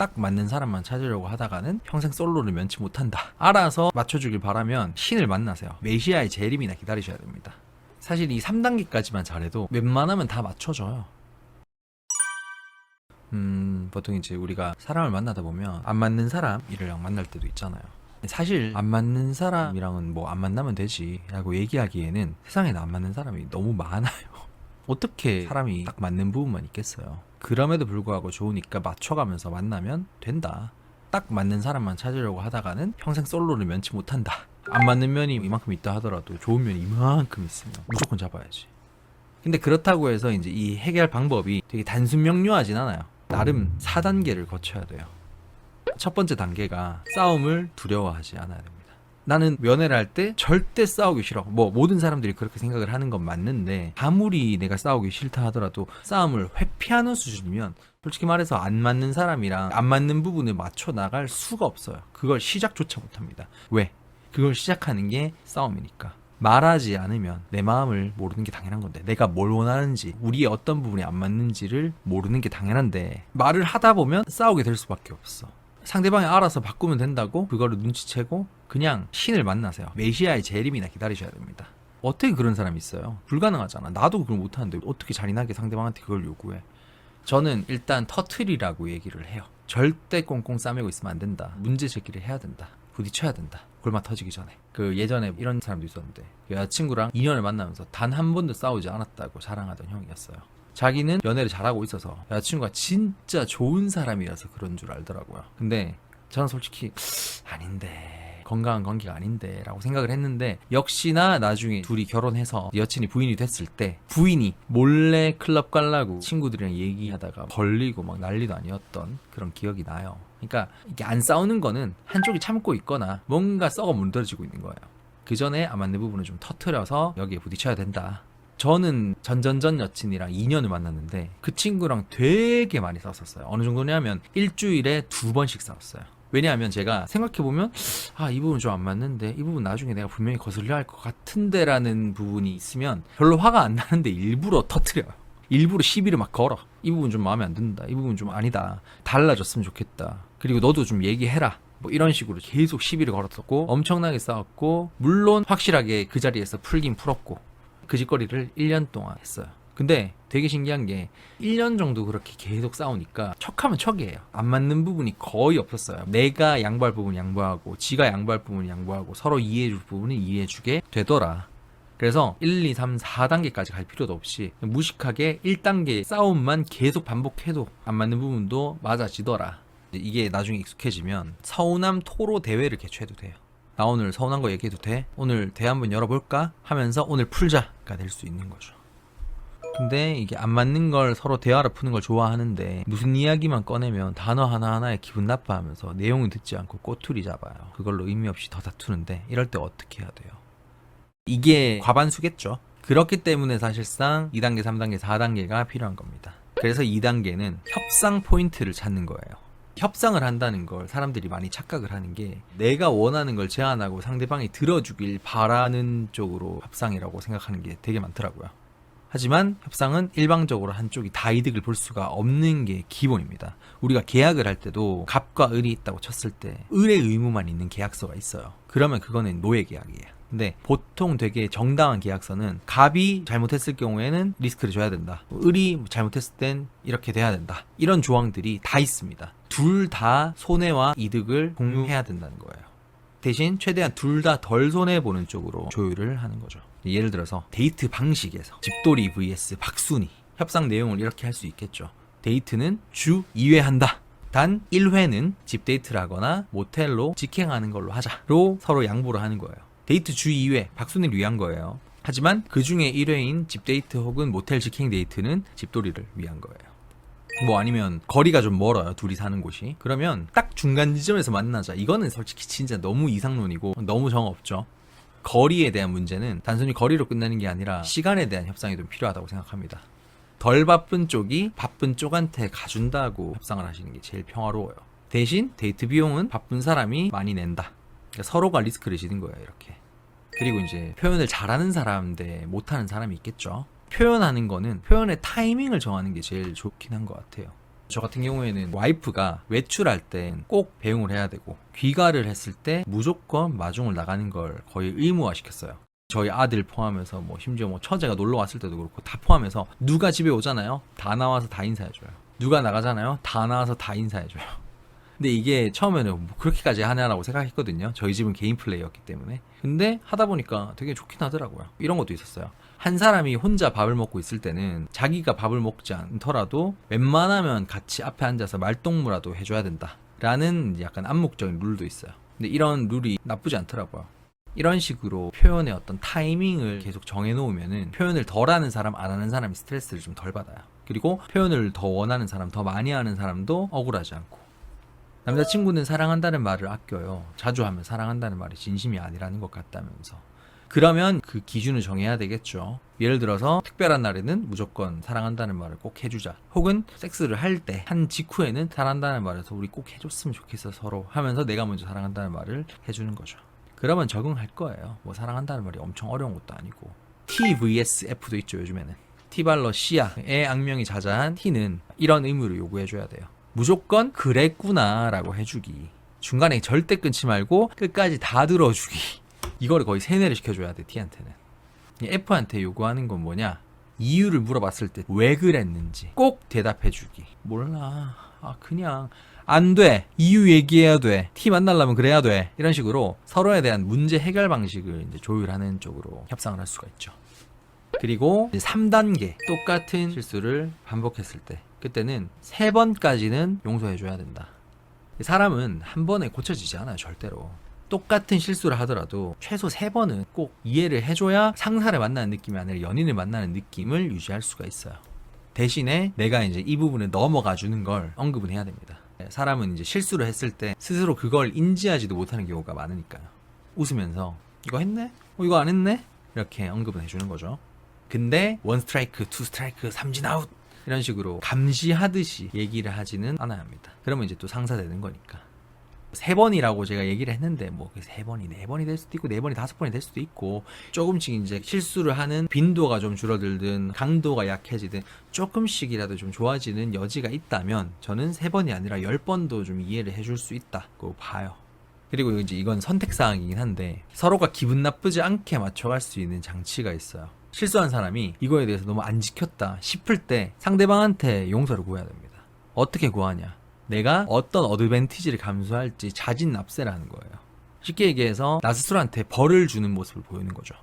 딱 맞는 사람만 찾으려고 하다가는 평생 솔로를 면치 못한다. 알아서 맞춰주길 바라면 신을 만나세요. 메시아의 재림이나 기다리셔야 됩니다. 사실 이 3단계까지만 잘해도 웬만하면 다 맞춰줘요. 보통 이제 우리가 사람을 만나다 보면 안 맞는 사람이랑 만날 때도 있잖아요. 사실 안 맞는 사람이랑은 뭐 안 만나면 되지 라고 얘기하기에는 세상에는 안 맞는 사람이 너무 많아요. 어떻게 사람이 딱 맞는 부분만 있겠어요. 그럼에도 불구하고 좋으니까 맞춰가면서 만나면 된다. 딱 맞는 사람만 찾으려고 하다가는 평생 솔로를 면치 못한다. 안 맞는 면이 이만큼 있다 하더라도 좋은 면이 이만큼 있으면 무조건 잡아야지. 근데 그렇다고 해서 이제 이 해결 방법이 되게 단순 명료하진 않아요. 나름 4단계를 거쳐야 돼요. 첫 번째 단계가 싸움을 두려워하지 않아야 됩니다. 나는 연애를 할 때 절대 싸우기 싫어. 뭐 모든 사람들이 그렇게 생각을 하는 건 맞는데 아무리 내가 싸우기 싫다 하더라도 싸움을 회피하는 수준이면 솔직히 말해서 안 맞는 사람이랑 안 맞는 부분을 맞춰 나갈 수가 없어요. 그걸 시작조차 못합니다. 왜? 그걸 시작하는 게 싸움이니까. 말하지 않으면 내 마음을 모르는 게 당연한 건데, 내가 뭘 원하는지, 우리의 어떤 부분이 안 맞는지를 모르는 게 당연한데 말을 하다 보면 싸우게 될 수밖에 없어. 상대방이 알아서 바꾸면 된다고 그거를 눈치채고 그냥 신을 만나세요. 메시아의 재림이나 기다리셔야 됩니다. 어떻게 그런 사람이 있어요? 불가능하잖아. 나도 그걸 못하는데 어떻게 잔인하게 상대방한테 그걸 요구해. 저는 일단 터트리라고 얘기를 해요. 절대 꽁꽁 싸매고 있으면 안 된다. 문제 제기를 해야 된다. 부딪혀야 된다. 골마 터지기 전에. 그 예전에 이런 사람도 있었는데, 그 여자친구랑 2년을 만나면서 단 한 번도 싸우지 않았다고 자랑하던 형이었어요. 자기는 연애를 잘하고 있어서 여자친구가 진짜 좋은 사람이라서 그런 줄 알더라고요. 근데 저는 솔직히 아닌데, 건강한 관계가 아닌데 라고 생각을 했는데, 역시나 나중에 둘이 결혼해서 여친이 부인이 됐을 때 부인이 몰래 클럽 가려고 친구들이랑 얘기하다가 벌리고 막 난리도 아니었던 그런 기억이 나요. 그러니까 이게 안 싸우는 거는 한쪽이 참고 있거나 뭔가 썩어 문드러지고 있는 거예요. 그 전에 안 맞는 부분을 좀 터트려서 여기에 부딪혀야 된다. 저는 전전전 여친이랑 2년을 만났는데 그 친구랑 되게 많이 싸웠었어요. 어느 정도냐면 일주일에 2번씩 싸웠어요. 왜냐하면 제가 생각해보면 이 부분 좀 안 맞는데, 이 부분 나중에 내가 분명히 거슬려 할 것 같은데 라는 부분이 있으면 별로 화가 안 나는데 일부러 터트려요. 일부러 시비를 막 걸어. 이 부분 좀 마음에 안 든다. 이 부분 좀 아니다. 달라졌으면 좋겠다. 그리고 너도 좀 얘기해라. 뭐 이런 식으로 계속 시비를 걸었었고 엄청나게 싸웠고, 물론 확실하게 그 자리에서 풀긴 풀었고 그 짓거리를 1년 동안 했어요. 근데 되게 신기한 게 1년 정도 그렇게 계속 싸우니까 척하면 척이에요. 안 맞는 부분이 거의 없었어요. 내가 양보할 부분 양보하고 지가 양보할 부분 양보하고 서로 이해해줄 부분은 이해해주게 되더라. 그래서 1, 2, 3, 4단계까지 갈 필요도 없이 무식하게 1단계 싸움만 계속 반복해도 안 맞는 부분도 맞아지더라. 이게 나중에 익숙해지면 서운함 토로 대회를 개최해도 돼요. 나 오늘 서운한 거 얘기해도 돼? 오늘 대회 한번 열어볼까? 하면서 오늘 풀자가 될 수 있는 거죠. 근데 이게 안 맞는 걸 서로 대화로 푸는 걸 좋아하는데 무슨 이야기만 꺼내면 단어 하나하나에 기분 나빠하면서 내용은 듣지 않고 꼬투리 잡아요. 그걸로 의미 없이 더 다투는데, 이럴 때 어떻게 해야 돼요? 이게 과반수겠죠. 그렇기 때문에 사실상 2단계, 3단계, 4단계가 필요한 겁니다. 그래서 2단계는 협상 포인트를 찾는 거예요. 협상을 한다는 걸 사람들이 많이 착각을 하는 게, 내가 원하는 걸 제안하고 상대방이 들어주길 바라는 쪽으로 협상이라고 생각하는 게 되게 많더라고요. 하지만 협상은 일방적으로 한쪽이 다 이득을 볼 수가 없는 게 기본입니다. 우리가 계약을 할 때도 갑과 을이 있다고 쳤을 때 을의 의무만 있는 계약서가 있어요. 그러면 그거는 노예 계약이에요. 근데 보통 되게 정당한 계약서는 갑이 잘못했을 경우에는 리스크를 줘야 된다, 을이 잘못했을 땐 이렇게 돼야 된다, 이런 조항들이 다 있습니다. 둘 다 손해와 이득을 공유해야 된다는 거예요. 대신 최대한 둘 다 덜 손해보는 쪽으로 조율을 하는 거죠. 예를 들어서 데이트 방식에서 집돌이 vs 박순이, 협상 내용을 이렇게 할 수 있겠죠. 데이트는 주 2회 한다. 단 1회는 집 데이트를 하거나 모텔로 직행하는 걸로 하자로 서로 양보를 하는 거예요. 데이트 주 2회 박순이를 위한 거예요. 하지만 그 중에 1회인 집 데이트 혹은 모텔 직행 데이트는 집돌이를 위한 거예요. 뭐 아니면 거리가 좀 멀어요, 둘이 사는 곳이. 그러면 딱 중간 지점에서 만나자. 이거는 솔직히 진짜 너무 이상론이고 너무 정 없죠. 거리에 대한 문제는 단순히 거리로 끝나는 게 아니라 시간에 대한 협상이 좀 필요하다고 생각합니다. 덜 바쁜 쪽이 바쁜 쪽한테 가준다고 협상을 하시는 게 제일 평화로워요. 대신 데이트 비용은 바쁜 사람이 많이 낸다. 그러니까 서로가 리스크를 지는 거예요, 이렇게. 그리고 이제 표현을 잘하는 사람 대 못하는 사람이 있겠죠. 표현하는 거는 표현의 타이밍을 정하는 게 제일 좋긴 한 것 같아요. 저 같은 경우에는 와이프가 외출할 땐 꼭 배웅을 해야 되고 귀가를 했을 때 무조건 마중을 나가는 걸 거의 의무화 시켰어요. 저희 아들 포함해서 뭐 심지어 뭐 처제가 놀러 왔을 때도 그렇고 다 포함해서 누가 집에 오잖아요. 다 나와서 다 인사해줘요. 누가 나가잖아요. 다 나와서 다 인사해줘요. 근데 이게 처음에는 뭐 그렇게까지 하냐라고 생각했거든요. 저희 집은 개인 플레이였기 때문에. 근데 하다 보니까 되게 좋긴 하더라고요. 이런 것도 있었어요. 한 사람이 혼자 밥을 먹고 있을 때는 자기가 밥을 먹지 않더라도 웬만하면 같이 앞에 앉아서 말동무라도 해줘야 된다 라는 약간 암묵적인 룰도 있어요. 근데 이런 룰이 나쁘지 않더라고요. 이런 식으로 표현의 어떤 타이밍을 계속 정해놓으면은 표현을 덜 하는 사람, 안 하는 사람이 스트레스를 좀 덜 받아요. 그리고 표현을 더 원하는 사람, 더 많이 하는 사람도 억울하지 않고. 남자친구는 사랑한다는 말을 아껴요. 자주 하면 사랑한다는 말이 진심이 아니라는 것 같다면서. 그러면 그 기준을 정해야 되겠죠. 예를 들어서 특별한 날에는 무조건 사랑한다는 말을 꼭 해주자. 혹은 섹스를 할 때 한 직후에는 사랑한다는 말을 우리 꼭 해줬으면 좋겠어 서로 하면서 내가 먼저 사랑한다는 말을 해주는 거죠. 그러면 적응할 거예요. 뭐 사랑한다는 말이 엄청 어려운 것도 아니고. T vs F도 있죠 요즘에는. 티발러 시아의 악명이 자자한 T는 이런 의무를 요구해줘야 돼요. 무조건 그랬구나 라고 해주기. 중간에 절대 끊지 말고 끝까지 다 들어주기. 이거를 거의 세뇌를 시켜줘야 돼 T한테는. F한테 요구하는 건 뭐냐, 이유를 물어봤을 때 왜 그랬는지 꼭 대답해주기. 몰라, 그냥 안 돼, 이유 얘기해야 돼, T 만나려면 그래야 돼, 이런 식으로 서로에 대한 문제 해결 방식을 이제 조율하는 쪽으로 협상을 할 수가 있죠. 그리고 3단계, 똑같은 실수를 반복했을 때 그때는 3번까지는 용서해줘야 된다. 사람은 한 번에 고쳐지지 않아요 절대로. 똑같은 실수를 하더라도 최소 3번은 꼭 이해를 해줘야 상사를 만나는 느낌이 아니라 연인을 만나는 느낌을 유지할 수가 있어요. 대신에 내가 이제 이 부분을 넘어가 주는 걸 언급은 해야 됩니다. 사람은 이제 실수를 했을 때 스스로 그걸 인지하지도 못하는 경우가 많으니까요. 웃으면서 이거 했네? 이거 안 했네? 이렇게 언급은 해주는 거죠. 근데 1 스트라이크, 2 스트라이크, 3진 아웃 이런 식으로 감시하듯이 얘기를 하지는 않아야 합니다. 그러면 이제 또 상사 되는 거니까. 3번이라고 제가 얘기를 했는데 뭐 3번이 4번이 될 수도 있고 4번이 5번이 될 수도 있고 조금씩 이제 실수를 하는 빈도가 좀 줄어들든 강도가 약해지든 조금씩이라도 좀 좋아지는 여지가 있다면 저는 3번이 아니라 10번도 좀 이해를 해줄 수 있다고 봐요. 그리고 이제 이건 선택사항이긴 한데 서로가 기분 나쁘지 않게 맞춰갈 수 있는 장치가 있어요. 실수한 사람이 이거에 대해서 너무 안 지켰다 싶을 때 상대방한테 용서를 구해야 됩니다. 어떻게 구하냐, 내가 어떤 어드밴티지를 감수할지 자진납세를 하는 거예요. 쉽게 얘기해서 나 스스로한테 벌을 주는 모습을 보이는 거죠.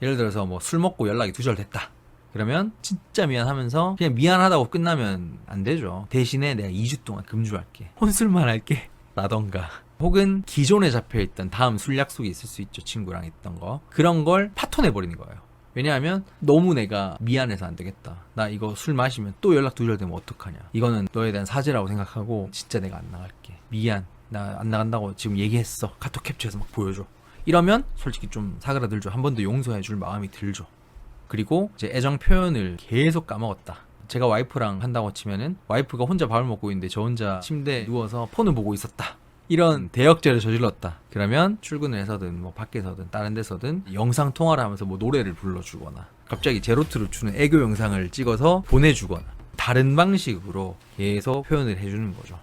예를 들어서 뭐 술 먹고 연락이 두절됐다. 그러면 진짜 미안하면서 그냥 미안하다고 끝나면 안 되죠. 대신에 내가 2주 동안 금주할게, 혼술만 할게 라던가, 혹은 기존에 잡혀있던 다음 술 약속이 있을 수 있죠. 친구랑 있던 거, 그런 걸 파토내버리는 거예요. 왜냐하면 너무 내가 미안해서 안 되겠다, 나 이거 술 마시면 또 연락 두절되면 어떡하냐, 이거는 너에 대한 사죄라고 생각하고 진짜 내가 안 나갈게, 미안, 나 안 나간다고 지금 얘기했어, 카톡 캡처해서 막 보여줘. 이러면 솔직히 좀 사그라들죠. 한 번 더 용서해 줄 마음이 들죠. 그리고 이제 애정 표현을 계속 까먹었다. 제가 와이프랑 한다고 치면은 와이프가 혼자 밥을 먹고 있는데 저 혼자 침대에 누워서 폰을 보고 있었다, 이런 대역죄를 저질렀다. 그러면 출근을 해서든 뭐 밖에서든 다른 데서든 영상 통화를 하면서 뭐 노래를 불러주거나 갑자기 제로투를 추는 애교 영상을 찍어서 보내주거나 다른 방식으로 계속 표현을 해주는 거죠.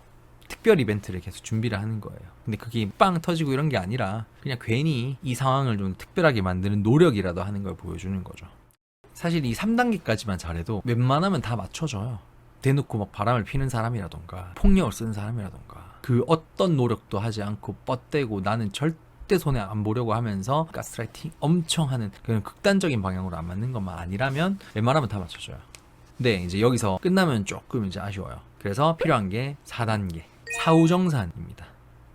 특별 이벤트를 계속 준비를 하는 거예요. 근데 그게 빵 터지고 이런 게 아니라 그냥 괜히 이 상황을 좀 특별하게 만드는 노력이라도 하는 걸 보여주는 거죠. 사실 이 3단계까지만 잘해도 웬만하면 다 맞춰져요. 대놓고 막 바람을 피는 사람이라던가 폭력을 쓰는 사람이라던가 그 어떤 노력도 하지 않고 뻗대고 나는 절대 손에 안 보려고 하면서 가스라이팅 엄청 하는 그런 극단적인 방향으로 안 맞는 것만 아니라면 웬만하면 다 맞춰줘요. 근데 이제 여기서 끝나면 조금 이제 아쉬워요. 그래서 필요한 게 4단계 사후정산입니다.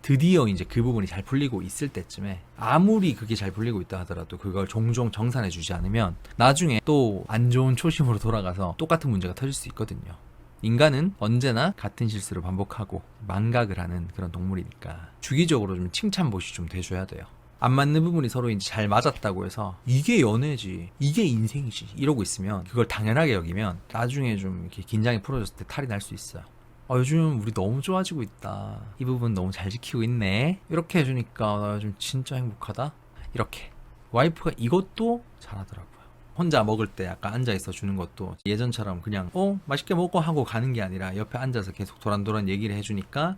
드디어 이제 그 부분이 잘 풀리고 있을 때쯤에 아무리 그게 잘 풀리고 있다 하더라도 그걸 종종 정산해 주지 않으면 나중에 또 안 좋은 초심으로 돌아가서 똑같은 문제가 터질 수 있거든요. 인간은 언제나 같은 실수를 반복하고 망각을 하는 그런 동물이니까 주기적으로 좀 칭찬봇이 좀 돼줘야 돼요. 안 맞는 부분이 서로 이제 잘 맞았다고 해서 이게 연애지, 이게 인생이지 이러고 있으면 그걸 당연하게 여기면 나중에 좀 이렇게 긴장이 풀어졌을 때 탈이 날 수 있어요. 요즘 우리 너무 좋아지고 있다, 이 부분 너무 잘 지키고 있네, 이렇게 해주니까 나 요즘 진짜 행복하다, 이렇게 와이프가 이것도 잘하더라고요. 혼자 먹을 때 약간 앉아있어 주는 것도 예전처럼 그냥 맛있게 먹고 하고 가는 게 아니라 옆에 앉아서 계속 도란도란 얘기를 해주니까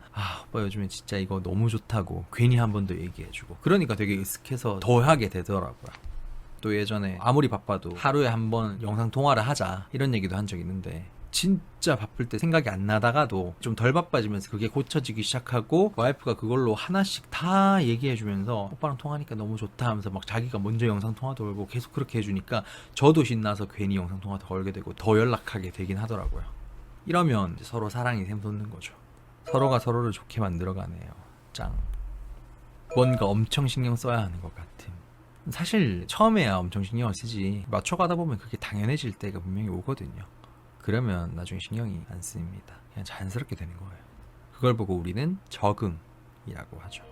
오빠 요즘에 진짜 이거 너무 좋다고 괜히 한 번 더 얘기해주고 그러니까 되게 익숙해서 더 하게 되더라고요. 또 예전에 아무리 바빠도 하루에 한 번 영상 통화를 하자 이런 얘기도 한 적이 있는데 진짜 바쁠 때 생각이 안 나다가도 좀 덜 바빠지면서 그게 고쳐지기 시작하고 와이프가 그걸로 하나씩 다 얘기해주면서 오빠랑 통화하니까 너무 좋다 하면서 막 자기가 먼저 영상 통화도 걸고 계속 그렇게 해주니까 저도 신나서 괜히 영상 통화도 걸게 되고 더 연락하게 되긴 하더라고요. 이러면 이제 서로 사랑이 샘솟는 거죠. 서로가 서로를 좋게 만들어가네요. 짱. 뭔가 엄청 신경 써야 하는 것 같은. 사실 처음에야 엄청 신경을 쓰지 맞춰가다 보면 그게 당연해질 때가 분명히 오거든요. 그러면 나중에 신경이 안 쓰입니다. 그냥 자연스럽게 되는 거예요. 그걸 보고 우리는 적응이라고 하죠.